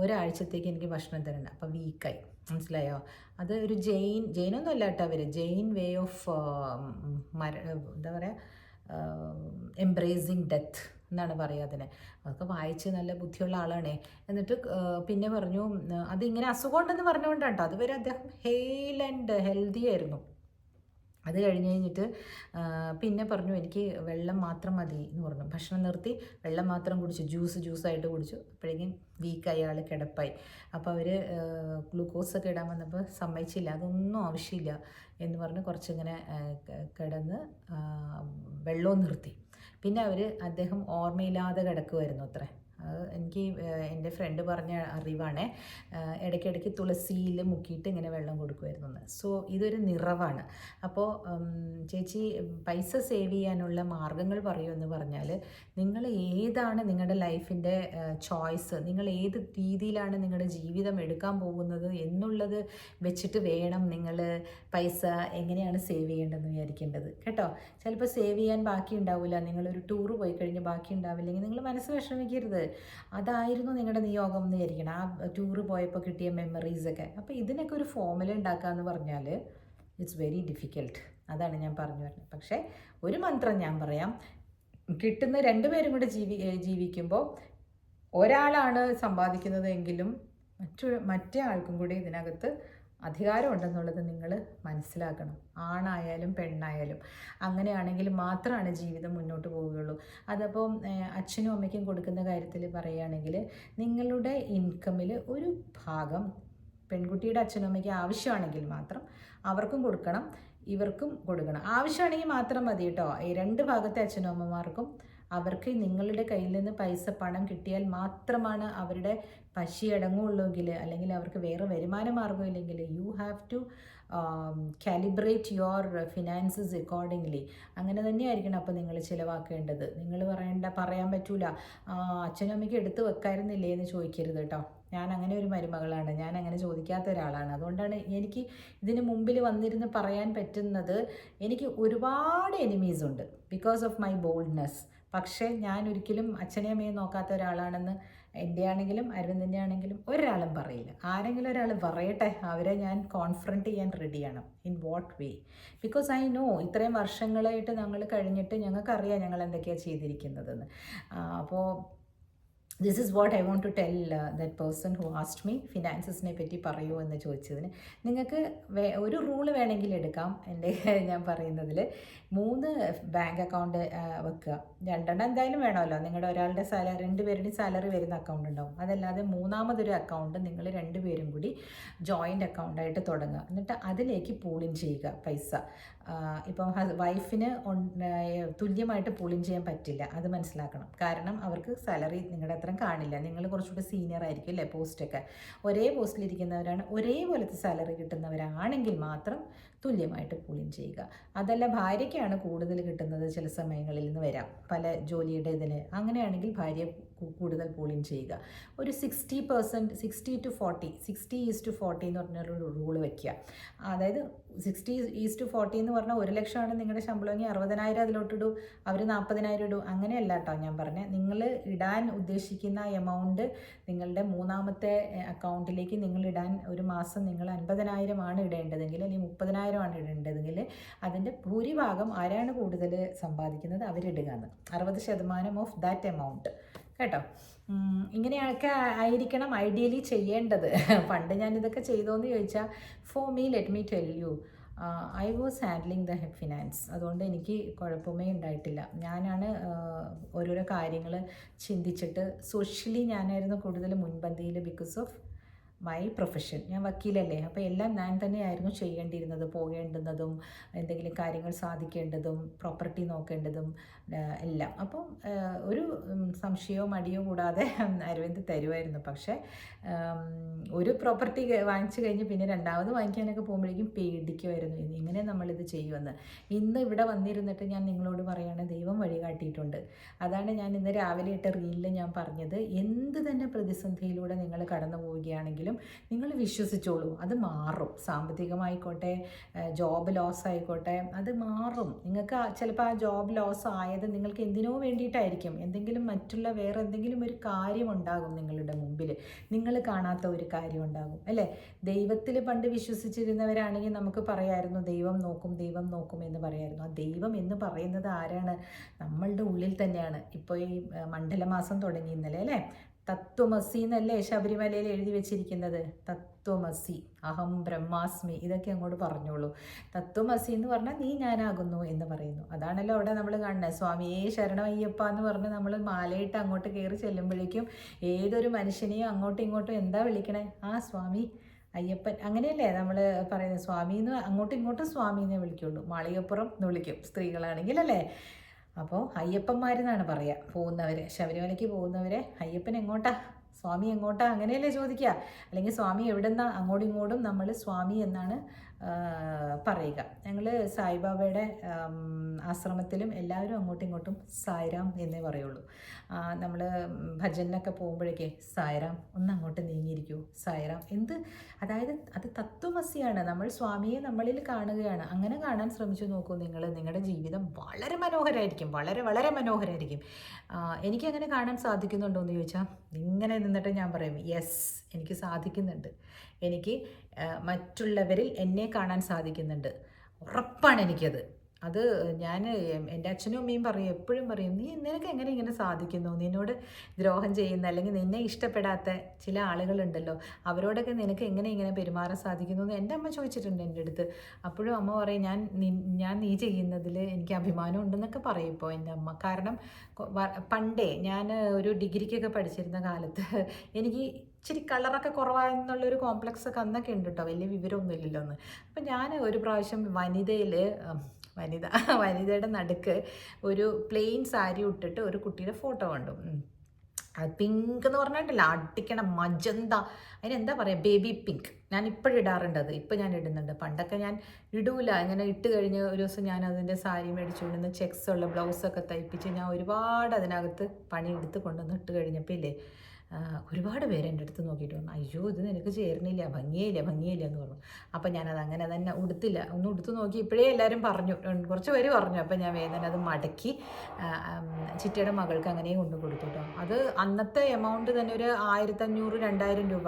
ഒരാഴ്ചത്തേക്ക് എനിക്ക് ഭക്ഷണം തരണ്ട. അപ്പം വീക്കായി, മനസ്സിലായോ? അത് ഒരു ജെയിനൊന്നും അല്ല കേട്ടോ, അവർ ജെയിൻ വേ ഓഫ് എന്താ പറയുക, എംബ്രേസിങ് ഡെത്ത് എന്നാണ് പറയുക അതിനെ. അതൊക്കെ വായിച്ച് നല്ല ബുദ്ധിയുള്ള ആളാണേ. എന്നിട്ട് പിന്നെ പറഞ്ഞു, അതിങ്ങനെ അസുഖം ഉണ്ടെന്ന് പറഞ്ഞുകൊണ്ടാണ് കേട്ടോ. അതുവരെ അദ്ദേഹം ഹെൽത്തി ആയിരുന്നു. അത് കഴിഞ്ഞിട്ട് പിന്നെ പറഞ്ഞു, എനിക്ക് വെള്ളം മാത്രം മതി എന്ന് പറഞ്ഞു. ഭക്ഷണം നിർത്തി വെള്ളം മാത്രം കുടിച്ചു, ജ്യൂസായിട്ട് കുടിച്ചു. അപ്പോഴേക്കും വീക്കായി, ആൾ കിടപ്പായി. അപ്പോൾ അവർ ഗ്ലൂക്കോസൊക്കെ ഇടാൻ വന്നപ്പോൾ സമ്മതിച്ചില്ല, അതൊന്നും ആവശ്യമില്ല എന്ന് പറഞ്ഞ് കുറച്ചിങ്ങനെ കിടന്ന് വെള്ളവും നിർത്തി. പിന്നെ അദ്ദേഹം ഓർമ്മയില്ലാതെ കിടക്കുമായിരുന്നു അത്രേ. എനിക്ക് എൻ്റെ ഫ്രണ്ട് പറഞ്ഞ അറിവാണ്. ഇടയ്ക്കിടയ്ക്ക് തുളസിയിൽ മുക്കിയിട്ട് ഇങ്ങനെ വെള്ളം കൊടുക്കുമായിരുന്നു എന്ന്. സോ ഇതൊരു നിറവാണ്. അപ്പോൾ ചേച്ചി പൈസ സേവ് ചെയ്യാനുള്ള മാർഗ്ഗങ്ങൾ പറയുമെന്ന് പറഞ്ഞാൽ, നിങ്ങൾ ഏതാണ് നിങ്ങളുടെ ലൈഫിൻ്റെ ചോയ്സ്, നിങ്ങൾ ഏത് രീതിയിലാണ് നിങ്ങളുടെ ജീവിതം എടുക്കാൻ പോകുന്നത് എന്നുള്ളത് വെച്ചിട്ട് വേണം നിങ്ങൾ പൈസ എങ്ങനെയാണ് സേവ് ചെയ്യേണ്ടതെന്ന് വിചാരിക്കേണ്ടത് കേട്ടോ. ചിലപ്പോൾ സേവ് ചെയ്യാൻ ബാക്കി ഉണ്ടാവില്ല. നിങ്ങളൊരു ടൂറ് പോയി കഴിഞ്ഞ് ബാക്കി ഉണ്ടാവില്ലെങ്കിൽ നിങ്ങൾ മനസ്സ് വിഷമിക്കരുത്. അതായിരുന്നു നിങ്ങളുടെ നിയോഗം എന്ന് വിചാരിക്കണം, ആ ടൂറ് പോയപ്പോൾ കിട്ടിയ മെമ്മറീസൊക്കെ. അപ്പോൾ ഇതിനൊക്കെ ഒരു ഫോർമുല ഉണ്ടാക്കുക എന്ന് പറഞ്ഞാൽ ഇറ്റ്സ് വെരി ഡിഫിക്കൽട്ട്. അതാണ് ഞാൻ പറഞ്ഞു വരുന്നത്. പക്ഷേ ഒരു മന്ത്രം ഞാൻ പറയാം, കിട്ടുന്ന 2 പേരും കൂടെ ജീവിക്കുമ്പോൾ ഒരാളാണ് സമ്പാദിക്കുന്നത് എങ്കിലും മറ്റേ ആൾക്കും കൂടി ഇതിനകത്ത് അധികാരമുണ്ടെന്നുള്ളത് നിങ്ങൾ മനസ്സിലാക്കണം. ആണായാലും പെണ്ണായാലും അങ്ങനെയാണെങ്കിൽ മാത്രമാണ് ജീവിതം മുന്നോട്ട് പോവുകയുള്ളൂ. അതപ്പോൾ അച്ഛനും അമ്മയ്ക്കും കൊടുക്കുന്ന കാര്യത്തിൽ പറയുകയാണെങ്കിൽ, നിങ്ങളുടെ ഇൻകമിൽ ഒരു ഭാഗം പെൺകുട്ടിയുടെ അച്ഛനും അമ്മയ്ക്ക് ആവശ്യമാണെങ്കിൽ മാത്രം അവർക്കും കൊടുക്കണം, ഇവർക്കും കൊടുക്കണം. ആവശ്യമാണെങ്കിൽ മാത്രം മതി കേട്ടോ. ഈ 2 ഭാഗത്തെ അച്ഛനും അമ്മമാർക്കും അവർക്ക് നിങ്ങളുടെ കയ്യിൽ നിന്ന് പണം കിട്ടിയാൽ മാത്രമാണ് അവരുടെ പശി അടങ്ങുള്ളൂവെങ്കിൽ, അല്ലെങ്കിൽ അവർക്ക് വേറെ വരുമാന മാർഗ്ഗം ഇല്ലെങ്കിൽ, you have to calibrate your finances accordingly. അങ്ങനെ തന്നെയായിരിക്കണം അപ്പോൾ നിങ്ങൾ ചിലവാക്കേണ്ടത്. നിങ്ങൾ പറയാൻ പറ്റൂല അച്ഛനും അമ്മയ്ക്ക് എടുത്ത് വെക്കായിരുന്നില്ലേ എന്ന് ചോദിക്കരുത് കേട്ടോ. ഞാൻ അങ്ങനെ ഒരു മരുമകളാണ്, ഞാൻ അങ്ങനെ ചോദിക്കാത്ത ഒരാളാണ്. അതുകൊണ്ടാണ് എനിക്ക് ഇതിന് മുമ്പിൽ വന്നിരുന്ന് പറയാൻ പറ്റുന്നത്. എനിക്ക് ഒരുപാട് എനിമീസ് ഉണ്ട് ബിക്കോസ് ഓഫ് മൈ ബോൾഡ്നെസ്. പക്ഷേ ഞാൻ ഒരിക്കലും അച്ഛനെയും അമ്മയും നോക്കാത്ത ഒരാളാണെന്ന് എൻ്റെ ആണെങ്കിലും അരവിന്ദിൻ്റെ ആണെങ്കിലും ഒരാളും പറയില്ല. ആരെങ്കിലും ഒരാൾ പറയട്ടെ, അവരെ ഞാൻ കോൺഫ്രണ്ട് ചെയ്യാൻ റെഡിയാണ്. In what way? Because I know ഇത്രയും വർഷങ്ങളായിട്ട് ഞങ്ങൾ കഴിഞ്ഞിട്ട് ഞങ്ങൾക്കറിയാം ഞങ്ങൾ എന്തൊക്കെയാണ് ചെയ്തിരിക്കുന്നതെന്ന്. അപ്പോൾ this is what I want to tell that person who asked me ഫിനാൻസസിനെ പറ്റി പറയൂ എന്ന് ചോദിച്ചതിന്. നിങ്ങൾക്ക് ഒരു റൂള് വേണമെങ്കിൽ എടുക്കാം എൻ്റെ ഞാൻ പറയുന്നതിൽ. 3 ബാങ്ക് അക്കൗണ്ട് വെക്കുക. 2 എന്തായാലും വേണമല്ലോ. നിങ്ങളുടെ ഒരാളുടെ സാലറി, 2 പേരുടെയും സാലറി വരുന്ന അക്കൗണ്ട് ഉണ്ടാവും. അതല്ലാതെ മൂന്നാമതൊരു അക്കൗണ്ട് നിങ്ങൾ 2 പേരും കൂടി ജോയിൻ്റ് അക്കൗണ്ടായിട്ട് തുടങ്ങുക. എന്നിട്ട് അതിലേക്ക് പൂളിൻ ചെയ്യുക പൈസ. ഇപ്പം വൈഫിന് തുല്യമായിട്ട് പൂളിൻ ചെയ്യാൻ പറ്റില്ല, അത് മനസ്സിലാക്കണം. കാരണം അവർക്ക് സാലറി നിങ്ങളുടെ അത്രയും കാണില്ല. നിങ്ങൾ കുറച്ചുകൂടി സീനിയർ ആയിരിക്കും അല്ലേ, പോസ്റ്റൊക്കെ ഒരേ പോസ്റ്റിലിരിക്കുന്നവരാണ്, ഒരേപോലത്തെ സാലറി കിട്ടുന്നവരാണെങ്കിൽ മാത്രം തുല്യമായിട്ട് പൂളിൻ ചെയ്യുക. അതല്ല ഭാര്യയ്ക്കാണ് കൂടുതൽ കിട്ടുന്നത് ചില സമയങ്ങളിൽ നിന്ന് വരാം, പല ജോലിയുടെ ഇതിന്, അങ്ങനെയാണെങ്കിൽ ഭാര്യ കൂടുതൽ പൂളിൻ ചെയ്യുക. ഒരു 60%, 60-40, 60:40 എന്ന് പറഞ്ഞൊരു റൂള് വയ്ക്കുക. അതായത് 60:40 എന്ന് പറഞ്ഞാൽ 1 ലക്ഷമാണ് നിങ്ങളുടെ ശമ്പളമെങ്കിൽ 60,000 അതിലോട്ടിടൂ, അവർ 40,000 ഇടൂ. അങ്ങനെയല്ല കേട്ടോ ഞാൻ പറഞ്ഞത്. നിങ്ങൾ ഇടാൻ ഉദ്ദേശിക്കുന്ന എമൗണ്ട് നിങ്ങളുടെ മൂന്നാമത്തെ അക്കൗണ്ടിലേക്ക് നിങ്ങൾ ഇടാൻ ഒരു മാസം നിങ്ങൾ 50,000 ആണ് ഇടേണ്ടതെങ്കിൽ, അല്ലെങ്കിൽ 30,000 ആണ് ഇടേണ്ടതെങ്കിൽ, അതിൻ്റെ ഭൂരിഭാഗം ആരാണ് കൂടുതൽ സമ്പാദിക്കുന്നത് അവരിടുക എന്ന്. 60% ഓഫ് ദാറ്റ് എമൗണ്ട് കേട്ടോ. ഇങ്ങനെയൊക്കെ ആയിരിക്കണം ഐഡിയലി ചെയ്യേണ്ടത്. പണ്ട് ഞാനിതൊക്കെ ചെയ്തോന്ന് ചോദിച്ചാൽ, for me let me tell you, I was handling the finance. അതുകൊണ്ട് എനിക്ക് കുഴപ്പമേ ഉണ്ടായിട്ടില്ല. ഞാനാണ് ഓരോരോ കാര്യങ്ങൾ ചിന്തിച്ചിട്ട്, സോഷ്യലി ഞാനായിരുന്നു കൂടുതൽ മുൻപന്തിയിൽ ബിക്കോസ് ഓഫ് മൈ പ്രൊഫഷൻ. ഞാൻ വക്കീലല്ലേ, അപ്പോൾ എല്ലാം ഞാൻ തന്നെയായിരുന്നു ചെയ്യേണ്ടിയിരുന്നത്. പോകേണ്ടുന്നതും എന്തെങ്കിലും കാര്യങ്ങൾ സാധിക്കേണ്ടതും പ്രോപ്പർട്ടി നോക്കേണ്ടതും എല്ലാം. അപ്പം ഒരു സംശയമോ മടിയോ കൂടാതെ അരവിന്ദ് തരുമായിരുന്നു. പക്ഷേ ഒരു പ്രോപ്പർട്ടി വാങ്ങിച്ചു കഴിഞ്ഞ് പിന്നെ രണ്ടാമത് വാങ്ങിക്കാനൊക്കെ പോകുമ്പോഴേക്കും പേടിക്കുമായിരുന്നു, ഇങ്ങനെ നമ്മളിത് ചെയ്യുമെന്ന്. ഇന്ന് ഇവിടെ വന്നിരുന്നിട്ട് ഞാൻ നിങ്ങളോട് പറയുകയാണ്, ദൈവം വഴി കാട്ടിയിട്ടുണ്ട്. അതാണ് ഞാൻ ഇന്ന് രാവിലെ ഇട്ട റീലിൽ ഞാൻ പറഞ്ഞത്. എന്ത് തന്നെ പ്രതിസന്ധിയിലൂടെ നിങ്ങൾ കടന്നു പോവുകയാണെങ്കിലും നിങ്ങൾ വിശ്വസിച്ചോളൂ, അത് മാറും. സാമ്പത്തികമായിക്കോട്ടെ, ജോബ് ലോസ് ആയിക്കോട്ടെ, അത് മാറും. നിങ്ങൾക്ക് ചിലപ്പോൾ ആ ജോബ് ലോസ് ആയത് നിങ്ങൾക്ക് എന്തിനോ വേണ്ടിയിട്ടായിരിക്കും. എന്തെങ്കിലും മറ്റുള്ള വേറെ എന്തെങ്കിലും ഒരു കാര്യം ഉണ്ടാകും നിങ്ങളുടെ മുമ്പിൽ, നിങ്ങൾ കാണാത്ത ഒരു കാര്യം ഉണ്ടാകും അല്ലേ. ദൈവത്തിൽ പണ്ട് വിശ്വസിച്ചിരുന്നവരാണെങ്കിൽ നമുക്ക് പറയായിരുന്നു ദൈവം നോക്കും, ദൈവം നോക്കും എന്ന് പറയായിരുന്നു. ആ ദൈവം എന്ന് പറയുന്നത് ആരാണ്? നമ്മളുടെ ഉള്ളിൽ തന്നെയാണ്. ഇപ്പോൾ ഈ മണ്ഡലമാസം തുടങ്ങി ഇന്നലെ അല്ലേ. തത്വമസി എന്നല്ലേ ശബരിമലയിൽ എഴുതി വെച്ചിരിക്കുന്നത്. തത്വമസി, അഹം ബ്രഹ്മാസ്മി, ഇതൊക്കെ അങ്ങോട്ട് പറഞ്ഞോളൂ. തത്വമസി എന്ന് പറഞ്ഞാൽ നീ ഞാനാകുന്നു എന്ന് പറയുന്നു. അതാണല്ലോ അവിടെ നമ്മൾ കാണുന്നത്. സ്വാമിയേ ശരണം അയ്യപ്പ എന്ന് പറഞ്ഞ് നമ്മൾ മാലയിട്ട് അങ്ങോട്ട് കയറി ചെല്ലുമ്പോഴേക്കും ഏതൊരു മനുഷ്യനെയും അങ്ങോട്ടും ഇങ്ങോട്ടും എന്താ വിളിക്കണേ? ആ സ്വാമി അയ്യപ്പൻ, അങ്ങനെയല്ലേ നമ്മൾ പറയുന്നത്. സ്വാമി എന്ന് അങ്ങോട്ടും ഇങ്ങോട്ടും സ്വാമി എന്നേ വിളിക്കുള്ളൂ. മാളികപ്പുറം എന്ന് വിളിക്കും സ്ത്രീകളാണെങ്കിൽ അല്ലേ. അപ്പോൾ അയ്യപ്പന്മാരെന്നാണ് പറയുക പോകുന്നവർ, ശബരിമലയ്ക്ക് പോകുന്നവരെ. അയ്യപ്പൻ എങ്ങോട്ടാ, സ്വാമി എങ്ങോട്ടാ, അങ്ങനെയല്ലേ ചോദിക്കുക. അല്ലെങ്കിൽ സ്വാമി എവിടെന്നാ, അങ്ങോട്ടും ഇങ്ങോട്ടും നമ്മൾ സ്വാമി എന്നാണ് പറയുക. ഞങ്ങൾ സായിബാബയുടെ ആശ്രമത്തിലും എല്ലാവരും അങ്ങോട്ടും ഇങ്ങോട്ടും സായിറാം എന്നേ പറയുള്ളൂ. നമ്മൾ ഭജനൊക്കെ പോകുമ്പോഴേക്കേ സായിറാം, ഒന്ന് അങ്ങോട്ട് നീങ്ങിയിരിക്കൂ, സായിറാം. അതായത് അത് തത്വമസിയാണ്. നമ്മൾ സ്വാമിയെ നമ്മളിൽ കാണുകയാണ്. അങ്ങനെ കാണാൻ ശ്രമിച്ചു നോക്കൂ നിങ്ങൾ. നിങ്ങളുടെ ജീവിതം വളരെ മനോഹരമായിരിക്കും, വളരെ വളരെ മനോഹരമായിരിക്കും. എനിക്കങ്ങനെ കാണാൻ സാധിക്കുന്നുണ്ടോ എന്ന് ചോദിച്ചാൽ, ഇങ്ങനെ നിന്നിട്ട് ഞാൻ പറയും യെസ്, എനിക്ക് സാധിക്കുന്നുണ്ട്. എനിക്ക് മറ്റുള്ളവരിൽ എന്നെ കാണാൻ സാധിക്കുന്നുണ്ട്, ഉറപ്പാണ് എനിക്കത്. അത് ഞാൻ എൻ്റെ അച്ഛനും അമ്മയും പറയും, എപ്പോഴും പറയും, നിനക്ക് എങ്ങനെ ഇങ്ങനെ സാധിക്കുന്നു? നിന്നോട് ദ്രോഹം ചെയ്യുന്ന അല്ലെങ്കിൽ നിന്നെ ഇഷ്ടപ്പെടാത്ത ചില ആളുകളുണ്ടല്ലോ, അവരോടൊക്കെ നിനക്ക് എങ്ങനെ ഇങ്ങനെ പെരുമാറാൻ സാധിക്കുന്നു എന്ന് എൻ്റെ അമ്മ ചോദിച്ചിട്ടുണ്ട് എൻ്റെ അടുത്ത്. അപ്പോഴും അമ്മ പറയും, ഞാൻ നീ ചെയ്യുന്നതിൽ എനിക്ക് അഭിമാനം ഉണ്ടെന്നൊക്കെ പറയും ഇപ്പോൾ എൻ്റെ അമ്മ. കാരണം പണ്ടേ ഞാൻ ഒരു ഡിഗ്രിക്കൊക്കെ പഠിച്ചിരുന്ന കാലത്ത് എനിക്ക് ഇച്ചിരി കളറൊക്കെ കുറവായെന്നുള്ളൊരു കോംപ്ലക്സ് ഒക്കെ അന്നൊക്കെ ഉണ്ട് കേട്ടോ. വലിയ വിവരമൊന്നും ഇല്ലല്ലോ എന്ന്. അപ്പം ഞാൻ ഒരു പ്രാവശ്യം വനിതയിൽ വനിതയുടെ നടുക്ക് ഒരു പ്ലെയിൻ സാരി ഇട്ടിട്ട് ഒരു കുട്ടിയുടെ ഫോട്ടോ കണ്ടു. അത് പിങ്ക് എന്ന് പറഞ്ഞിട്ടില്ല, അടിക്കണം മജന്ത, അതിനെന്താ പറയുക, ബേബി പിങ്ക്. ഞാൻ ഇപ്പോഴും ഇടാറുണ്ട് അത്, ഇപ്പം ഞാൻ ഇടുന്നുണ്ട്. പണ്ടൊക്കെ ഞാൻ ഇടൂല, ഇങ്ങനെ ഇട്ട് കഴിഞ്ഞ് ഒരു ദിവസം ഞാൻ അതിൻ്റെ സാരി മേടിച്ചുകൊണ്ടുവന്ന് ചെക്സുള്ള ബ്ലൗസൊക്കെ തയ്പ്പിച്ച് ഞാൻ ഒരുപാട് അതിനകത്ത് പണിയെടുത്ത് കൊണ്ടുവന്ന് ഇട്ട് കഴിഞ്ഞപ്പോൾ ഇല്ലേ, ഒരുപാട് പേര് എൻ്റെ അടുത്ത് നോക്കിയിട്ട് പറഞ്ഞു, അയ്യോ ഇത് നിനക്ക് ചേർന്നില്ല, ഭംഗിയില്ല എന്ന് പറഞ്ഞു. അപ്പം ഞാനത് അങ്ങനെ തന്നെ ഉടുത്തില്ല, ഒന്ന് ഉടുത്ത് നോക്കി. ഇപ്പോഴേ എല്ലാവരും പറഞ്ഞു, കുറച്ച് പേര് പറഞ്ഞു. അപ്പം ഞാൻ വേദന അത് മടക്കി ചിറ്റയുടെ മകൾക്ക് അങ്ങനെ കൊണ്ടു കൊടുത്തു കേട്ടോ. അത് അന്നത്തെ എമൗണ്ട് തന്നെ ഒരു 1500-2000 രൂപ.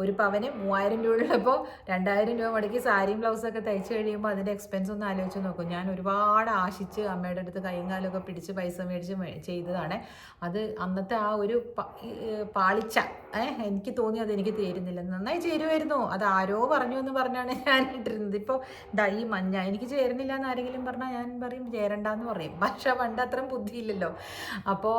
ഒരു പവന് 3000 രൂപ ഉള്ളപ്പോൾ 2000 രൂപ മുടക്കി സാരിയും ബ്ലൗസൊക്കെ തയ്ച്ച് കഴിയുമ്പോൾ അതിൻ്റെ എക്സ്പെൻസ് ഒന്ന് ആലോചിച്ച് നോക്കും. ഞാൻ ഒരുപാട് ആശിച്ച് അമ്മയുടെ അടുത്ത് കൈയും കാലമൊക്കെ പിടിച്ച് പൈസ മേടിച്ച് ചെയ്തതാണ്. അത് അന്നത്തെ ആ ഒരു പാളിച്ച എനിക്ക് തോന്നി അതെനിക്ക് ചേരുന്നില്ല. നന്നായി ചേരുമായിരുന്നു, അത് ആരോ പറഞ്ഞു എന്ന് പറഞ്ഞാണ് ഞാൻ ഇട്ടിരുന്നത്. ഇപ്പോൾ ഈ മഞ്ഞ എനിക്ക് ചേരുന്നില്ല എന്ന് ആരെങ്കിലും പറഞ്ഞാൽ ഞാൻ പറയും ചേരണ്ടെന്ന് പറയും. പക്ഷേ പണ്ട് അത്രയും ബുദ്ധിയില്ലല്ലോ. അപ്പോൾ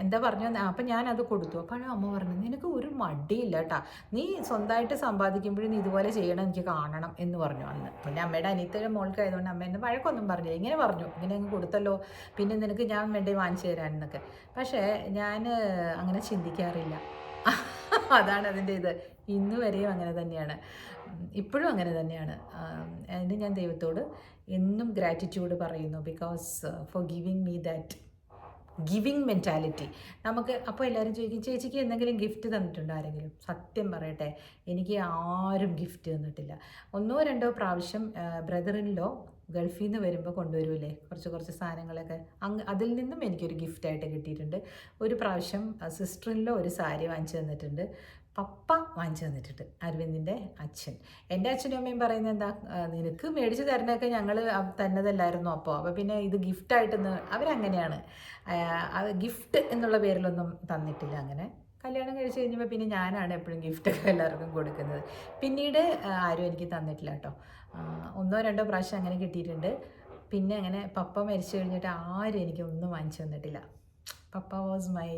എന്താ പറഞ്ഞു, അപ്പം ഞാനത് കൊടുത്തു. അപ്പോഴും അമ്മ പറഞ്ഞു, നിനക്ക് ഒരു മടിയില്ല കേട്ടാ, നീ സ്വന്തമായിട്ട് സമ്പാദിക്കുമ്പോഴും നീ ഇതുപോലെ ചെയ്യണം, എനിക്ക് കാണണം എന്ന് പറഞ്ഞു അന്ന്. പിന്നെ അമ്മയുടെ അനിയത്തിയുടെ മോൾക്കായതുകൊണ്ട് അമ്മ എന്നെ വഴക്കൊന്നും പറഞ്ഞില്ല, ഇങ്ങനെ പറഞ്ഞു, ഇങ്ങനെ അങ്ങ് കൊടുത്തല്ലോ, പിന്നെ നിനക്ക് ഞാൻ വേണ്ടി വാങ്ങിച്ചു തരാൻ എന്നൊക്കെ. പക്ഷേ ഞാൻ അങ്ങനെ ചിന്തിക്കാറില്ല. അതാണ് അതിൻ്റെ ഇത്. ഇന്ന് വരെയും അങ്ങനെ തന്നെയാണ്, ഇപ്പോഴും അങ്ങനെ തന്നെയാണ്. അതിന് ഞാൻ ദൈവത്തോട് എന്നും ഗ്രാറ്റിറ്റ്യൂഡ് പറയുന്നു, because four giving me that giving mentality. നമുക്ക് അപ്പോൾ എല്ലാവരും ചോദിക്കും, ചേച്ചിക്ക് എന്തെങ്കിലും ഗിഫ്റ്റ് തന്നിട്ടുണ്ടോ ആരെങ്കിലും? സത്യം പറയട്ടെ, എനിക്ക് ആരും ഗിഫ്റ്റ് തന്നിട്ടില്ല. 1-2 പ്രാവശ്യം ബ്രദറിൻലോ ഗൾഫിൽ നിന്ന് വരുമ്പോൾ കൊണ്ടുവരുമല്ലേ കുറച്ച് സാധനങ്ങളൊക്കെ, അതിൽ നിന്നും എനിക്കൊരു ഗിഫ്റ്റായിട്ട് കിട്ടിയിട്ടുണ്ട്. ഒരു പ്രാവശ്യം സിസ്റ്ററിൻലോ ഒരു സാരി വാങ്ങിച്ചു തന്നിട്ടുണ്ട്, പപ്പ വാങ്ങിച്ചു തന്നിട്ടുണ്ട്, അരവിന്ദിൻ്റെ അച്ഛൻ. എൻ്റെ അച്ഛനും അമ്മയും പറയുന്നത് എന്താ, നിനക്ക് മേടിച്ച് തരണമൊക്കെ ഞങ്ങൾ തന്നതല്ലായിരുന്നു അപ്പോൾ പിന്നെ ഇത് ഗിഫ്റ്റായിട്ടൊന്ന്, അവരങ്ങനെയാണ്. ഗിഫ്റ്റ് എന്നുള്ള പേരിലൊന്നും തന്നിട്ടില്ല. അങ്ങനെ കല്യാണം കഴിച്ച് കഴിഞ്ഞപ്പോൾ പിന്നെ ഞാനാണ് എപ്പോഴും ഗിഫ്റ്റൊക്കെ എല്ലാവർക്കും കൊടുക്കുന്നത്. പിന്നീട് ആരും എനിക്ക് തന്നിട്ടില്ല കേട്ടോ. 1-2 പ്രാവശ്യം അങ്ങനെ കിട്ടിയിട്ടുണ്ട്. പിന്നെ അങ്ങനെ പപ്പ മരിച്ചു കഴിഞ്ഞിട്ട് ആരും എനിക്ക് ഒന്നും വാങ്ങിച്ചു തന്നിട്ടില്ല. പപ്പ വാസ് മൈ,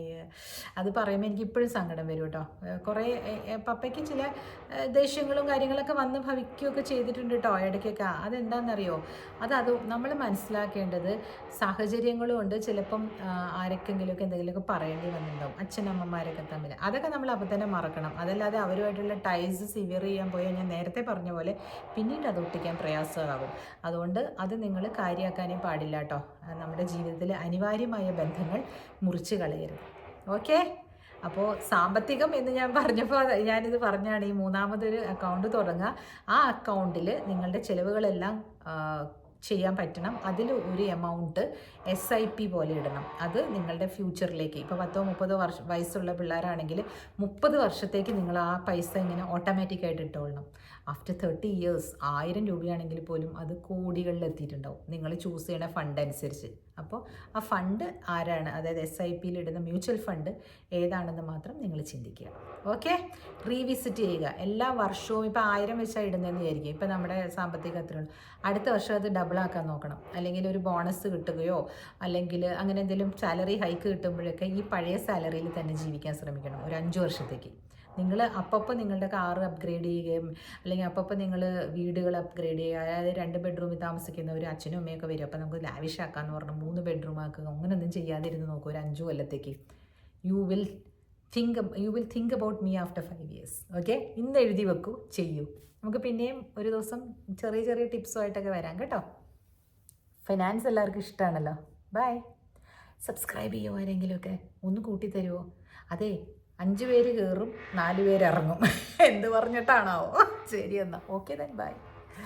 അത് പറയുമ്പോൾ എനിക്ക് ഇപ്പോഴും സങ്കടം വരും കേട്ടോ. കുറേ പപ്പയ്ക്ക് ചില ദേഷ്യങ്ങളും കാര്യങ്ങളൊക്കെ വന്ന് ഭവിക്കുകയൊക്കെ ചെയ്തിട്ടുണ്ട് കേട്ടോ ഇടയ്ക്കൊക്കെ. അതെന്താണെന്നറിയോ, അത് നമ്മൾ മനസ്സിലാക്കേണ്ടത് സാഹചര്യങ്ങളും ഉണ്ട്. ചിലപ്പം ആരൊക്കെങ്കിലുമൊക്കെ എന്തെങ്കിലുമൊക്കെ പറയേണ്ടി വന്നിട്ടുണ്ടാവും, അച്ഛനമ്മമാരൊക്കെ തമ്മിൽ. അതൊക്കെ നമ്മൾ അപ്പം തന്നെ മറക്കണം. അതല്ലാതെ അവരുമായിട്ടുള്ള ടൈസ് സിവിയർ ചെയ്യാൻ പോയാൽ ഞാൻ നേരത്തെ പറഞ്ഞ പോലെ പിന്നീട് അത് ഒട്ടിക്കാൻ പ്രയാസമാകും. അതുകൊണ്ട് അത് നിങ്ങൾ കാര്യമാക്കാനേ പാടില്ല കേട്ടോ. നമ്മുടെ ജീവിതത്തിൽ അനിവാര്യമായ ബന്ധങ്ങൾ മുറിച്ച് കളയരുത്. ഓക്കെ, അപ്പോൾ സാമ്പത്തികം എന്ന് ഞാൻ പറഞ്ഞപ്പോൾ ഞാനിത് പറഞ്ഞാണ്, ഈ 3ാമതൊരു അക്കൗണ്ട് തുടങ്ങുക. ആ അക്കൗണ്ടിൽ നിങ്ങളുടെ ചിലവുകളെല്ലാം ചെയ്യാൻ പറ്റണം. അതിൽ ഒരു എമൗണ്ട് SIP പോലെ ഇടണം. അത് നിങ്ങളുടെ ഫ്യൂച്ചറിലേക്ക്, ഇപ്പോൾ 10-30 വയസ്സുള്ള പിള്ളേരാണെങ്കിൽ 30 വർഷത്തേക്ക് നിങ്ങൾ ആ പൈസ ഇങ്ങനെ ഓട്ടോമാറ്റിക്കായിട്ട് ഇട്ടോളണം. ആഫ്റ്റർ 30 ഇയേഴ്സ് 1000 രൂപയാണെങ്കിൽ പോലും അത് കോടികളിൽ എത്തിയിട്ടുണ്ടാവും, നിങ്ങൾ ചൂസ് ചെയ്യണ ഫണ്ട് അനുസരിച്ച്. അപ്പോൾ ആ ഫണ്ട് ആരാണ്, അതായത് SIPയിൽ ഇടുന്ന മ്യൂച്വൽ ഫണ്ട് ഏതാണെന്ന് മാത്രം നിങ്ങൾ ചിന്തിക്കുക. ഓക്കെ, റീവിസിറ്റ് ചെയ്യുക എല്ലാ വർഷവും. ഇപ്പോൾ 1000 വെച്ചാൽ ഇടുന്നതെന്ന് വിചാരിക്കും, ഇപ്പോൾ നമ്മുടെ സാമ്പത്തിക അത്രയുള്ളൂ, അടുത്ത വർഷം അത് ഡബിളാക്കാൻ നോക്കണം. അല്ലെങ്കിൽ ഒരു ബോണസ് കിട്ടുകയോ അല്ലെങ്കിൽ അങ്ങനെ എന്തെങ്കിലും സാലറി ഹൈക്ക് കിട്ടുമ്പോഴൊക്കെ ഈ പഴയ സാലറിയിൽ തന്നെ ജീവിക്കാൻ ശ്രമിക്കണം ഒരു 5 വർഷത്തേക്ക്. നിങ്ങൾ അപ്പോൾ നിങ്ങളുടെ കാറ് അപ്ഗ്രേഡ് ചെയ്യുകയും അല്ലെങ്കിൽ അപ്പോൾ നിങ്ങൾ വീടുകൾ അപ്ഗ്രേഡ് ചെയ്യുക. അതായത് 2 ബെഡ്റൂമിൽ താമസിക്കുന്ന ഒരു അച്ഛനും അമ്മയൊക്കെ വരും, അപ്പോൾ നമുക്ക് ലാവിഷ് ആക്കാമെന്ന് പറഞ്ഞാൽ 3 ബെഡ്റൂം ആക്കുക. അങ്ങനെയൊന്നും ചെയ്യാതിരുന്ന് നോക്കൂ ഒരു 5 കൊല്ലത്തേക്ക്. You will think about me after 5 years. Okay, ഇന്ന് എഴുതി വെക്കൂ, ചെയ്യൂ. നമുക്ക് പിന്നെയും ഒരു ദിവസം ചെറിയ ടിപ്സുമായിട്ടൊക്കെ വരാം കേട്ടോ. ഫിനാൻസ് എല്ലാവർക്കും ഇഷ്ടമാണല്ലോ. ബൈ. സബ്സ്ക്രൈബ് ചെയ്യുമോ ആരെങ്കിലുമൊക്കെ, ഒന്ന് കൂട്ടിത്തരുമോ? അതെ, 5 പേര് കയറും 4 പേര് ഇറങ്ങും. എന്ത് പറഞ്ഞിട്ടാണാവോ? ശരി എന്നാൽ, ഓക്കെ ദെൻ, ബൈ.